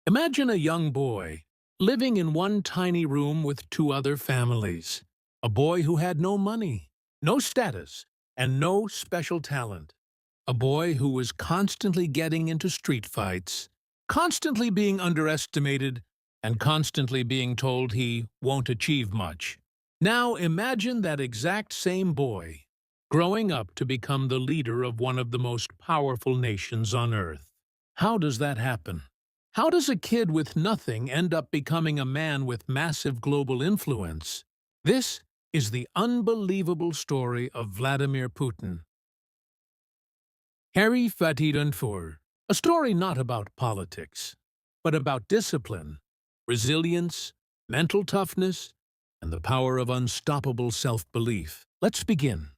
Imagine a young boy living in one tiny room with two other families. A boy who had no money, no status, and no special talent. A boy who was constantly getting into street fights, constantly being underestimated, and constantly being told he won't achieve much. Now imagine that exact same boy growing up to become the leader of one of the most powerful nations on Earth. How does that happen? How does a kid with nothing end up becoming a man with massive global influence? This is the unbelievable story of Vladimir Putin. Harry Untold, a story not about politics, but about discipline, resilience, mental toughness, and the power of unstoppable self-belief. Let's begin.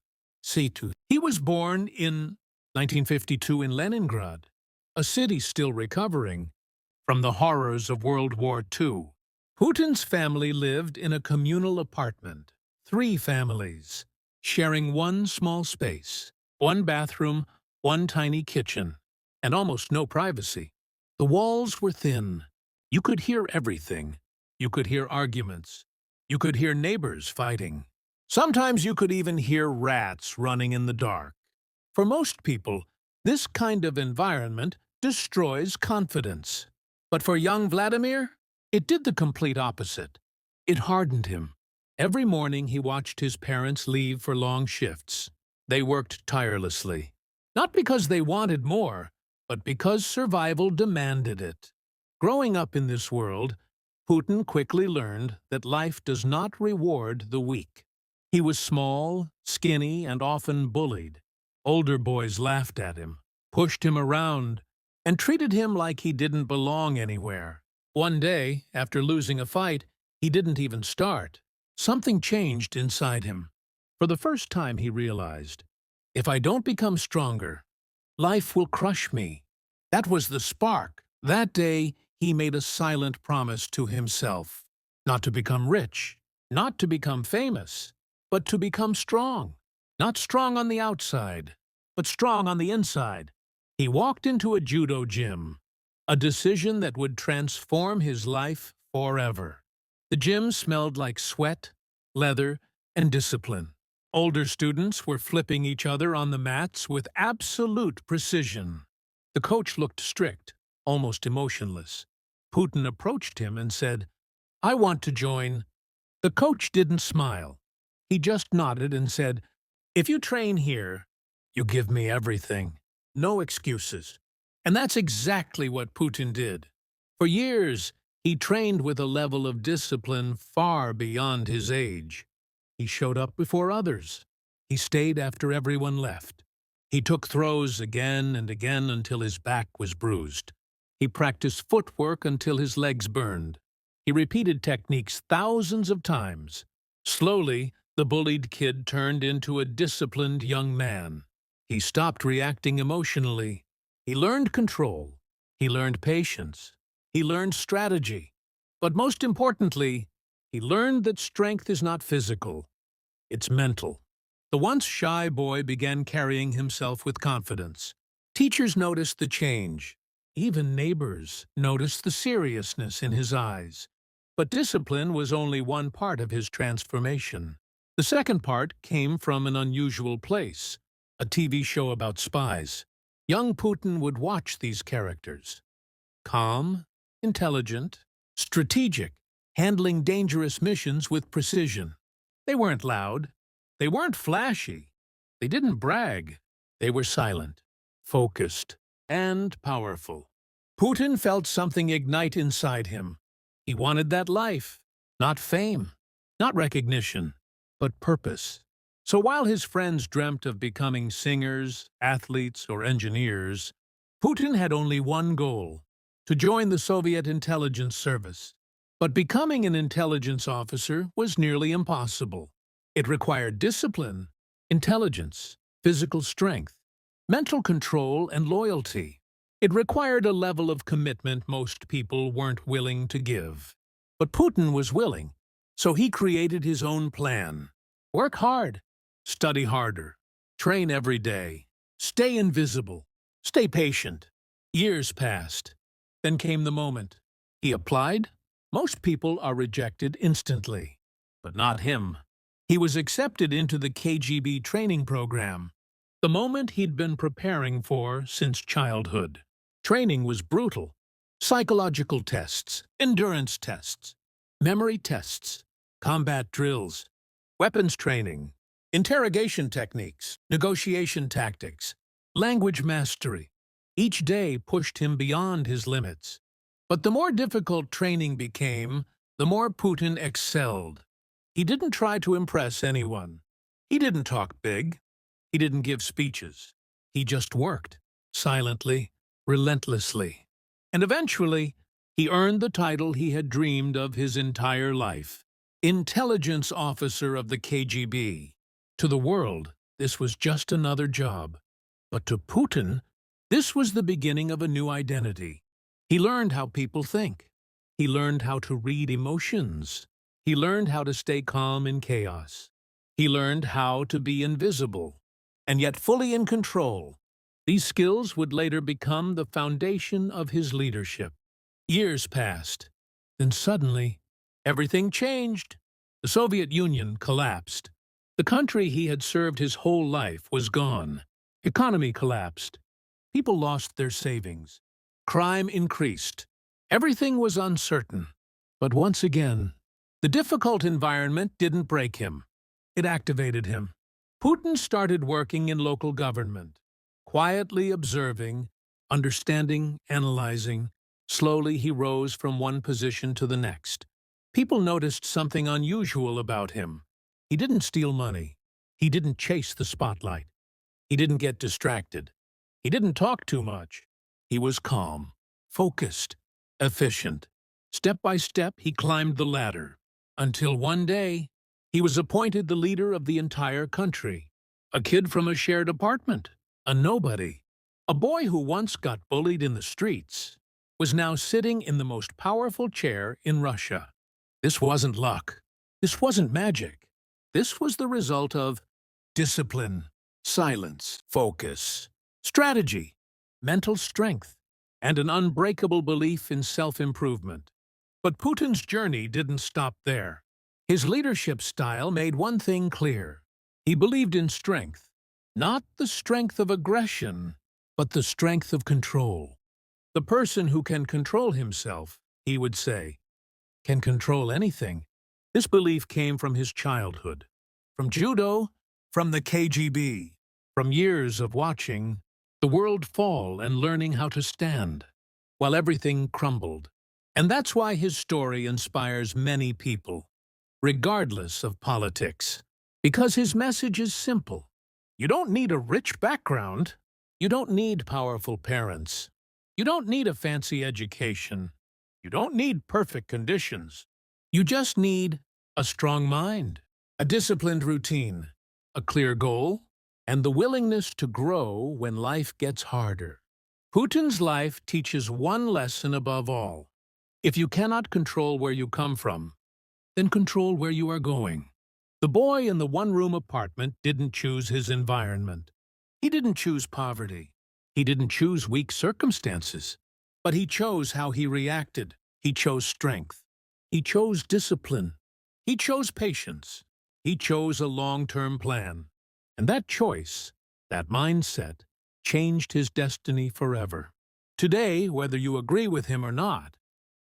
C2. He was born in 1952 in Leningrad, a city still recovering from the horrors of World War II. Putin's family lived in a communal apartment, three families, sharing one small space, one bathroom, one tiny kitchen, and almost no privacy. The walls were thin. You could hear everything. You could hear arguments. You could hear neighbors fighting. Sometimes you could even hear rats running in the dark. For most people, this kind of environment destroys confidence. But for young Vladimir, it did the complete opposite. It hardened him. Every morning he watched his parents leave for long shifts. They worked tirelessly, not because they wanted more, but because survival demanded it. Growing up in this world, Putin quickly learned that life does not reward the weak. He was small, skinny, and often bullied. Older boys laughed at him, pushed him around, and treated him like he didn't belong anywhere. One day, after losing a fight, he didn't even start. Something changed inside him. For the first time he realized, if I don't become stronger, life will crush me. That was the spark. That day, he made a silent promise to himself, not to become rich, not to become famous, but to become strong. Not strong on the outside, but strong on the inside. He walked into a judo gym, a decision that would transform his life forever. The gym smelled like sweat, leather, and discipline. Older students were flipping each other on the mats with absolute precision. The coach looked strict, almost emotionless. Putin approached him and said, "I want to join." The coach didn't smile. He just nodded and said, "If you train here, you give me everything. No excuses." And that's exactly what Putin did. For years, he trained with a level of discipline far beyond his age. He showed up before others. He stayed after everyone left. He took throws again and again until his back was bruised. He practiced footwork until his legs burned. He repeated techniques thousands of times. Slowly, the bullied kid turned into a disciplined young man. He stopped reacting emotionally. He learned control. He learned patience. He learned strategy. But most importantly, he learned that strength is not physical. It's mental. The once shy boy began carrying himself with confidence. Teachers noticed the change. Even neighbors noticed the seriousness in his eyes. But discipline was only one part of his transformation. The second part came from an unusual place. A TV show about spies. Young Putin would watch these characters. Calm, intelligent, strategic, handling dangerous missions with precision. They weren't loud. They weren't flashy. They didn't brag. They were silent, focused, and powerful. Putin felt something ignite inside him. He wanted that life, not fame, not recognition, but purpose. So while his friends dreamt of becoming singers, athletes, or engineers, Putin had only one goal: to join the Soviet intelligence service. But becoming an intelligence officer was nearly impossible. It required discipline, intelligence, physical strength, mental control, and loyalty. It required a level of commitment most people weren't willing to give. But Putin was willing, so he created his own plan. Work hard. Study harder. Train every day. Stay invisible. Stay patient. Years passed. Then came the moment. He applied. Most people are rejected instantly, but not him. He was accepted into the KGB training program, the moment he'd been preparing for since childhood. Training was brutal. Psychological tests, endurance tests, memory tests, combat drills, weapons training, interrogation techniques, negotiation tactics, language mastery. Each day pushed him beyond his limits. But the more difficult training became, the more Putin excelled. He didn't try to impress anyone. He didn't talk big. He didn't give speeches. He just worked, silently, relentlessly. And eventually, he earned the title he had dreamed of his entire life: Intelligence Officer of the KGB. To the world, this was just another job. But to Putin, this was the beginning of a new identity. He learned how people think. He learned how to read emotions. He learned how to stay calm in chaos. He learned how to be invisible, and yet fully in control. These skills would later become the foundation of his leadership. Years passed. Then suddenly, everything changed. The Soviet Union collapsed. The country he had served his whole life was gone. Economy collapsed. People lost their savings. Crime increased. Everything was uncertain. But once again, the difficult environment didn't break him. It activated him. Putin started working in local government, quietly observing, understanding, analyzing. Slowly he rose from one position to the next. People noticed something unusual about him. He didn't steal money. He didn't chase the spotlight. He didn't get distracted. He didn't talk too much. He was calm, focused, efficient. Step by step, he climbed the ladder, until one day, he was appointed the leader of the entire country. A kid from a shared apartment, a nobody, a boy who once got bullied in the streets, was now sitting in the most powerful chair in Russia. This wasn't luck. This wasn't magic. This was the result of discipline, silence, focus, strategy, mental strength, and an unbreakable belief in self-improvement. But Putin's journey didn't stop there. His leadership style made one thing clear. He believed in strength, not the strength of aggression, but the strength of control. The person who can control himself, he would say, can control anything. This belief came from his childhood, from judo, from the KGB, from years of watching the world fall and learning how to stand while everything crumbled. And that's why his story inspires many people, regardless of politics. Because his message is simple. You don't need a rich background. You don't need powerful parents. You don't need a fancy education. You don't need perfect conditions. You just need a strong mind, a disciplined routine, a clear goal, and the willingness to grow when life gets harder. Putin's life teaches one lesson above all. If you cannot control where you come from, then control where you are going. The boy in the one-room apartment didn't choose his environment. He didn't choose poverty. He didn't choose weak circumstances. But he chose how he reacted. He chose strength. He chose discipline. He chose patience. He chose a long-term plan. And that choice, that mindset, changed his destiny forever. Today, whether you agree with him or not,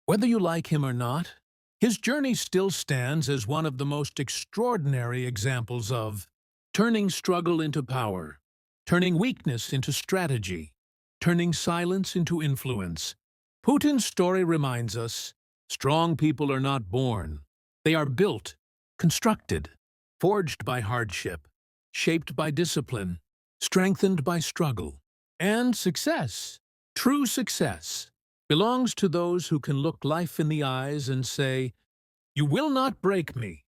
whether you like him or not, his journey still stands as one of the most extraordinary examples of turning struggle into power, turning weakness into strategy, turning silence into influence. Putin's story reminds us, strong people are not born. They are built, constructed, forged by hardship, shaped by discipline, strengthened by struggle. And success, true success, belongs to those who can look life in the eyes and say, "You will not break me.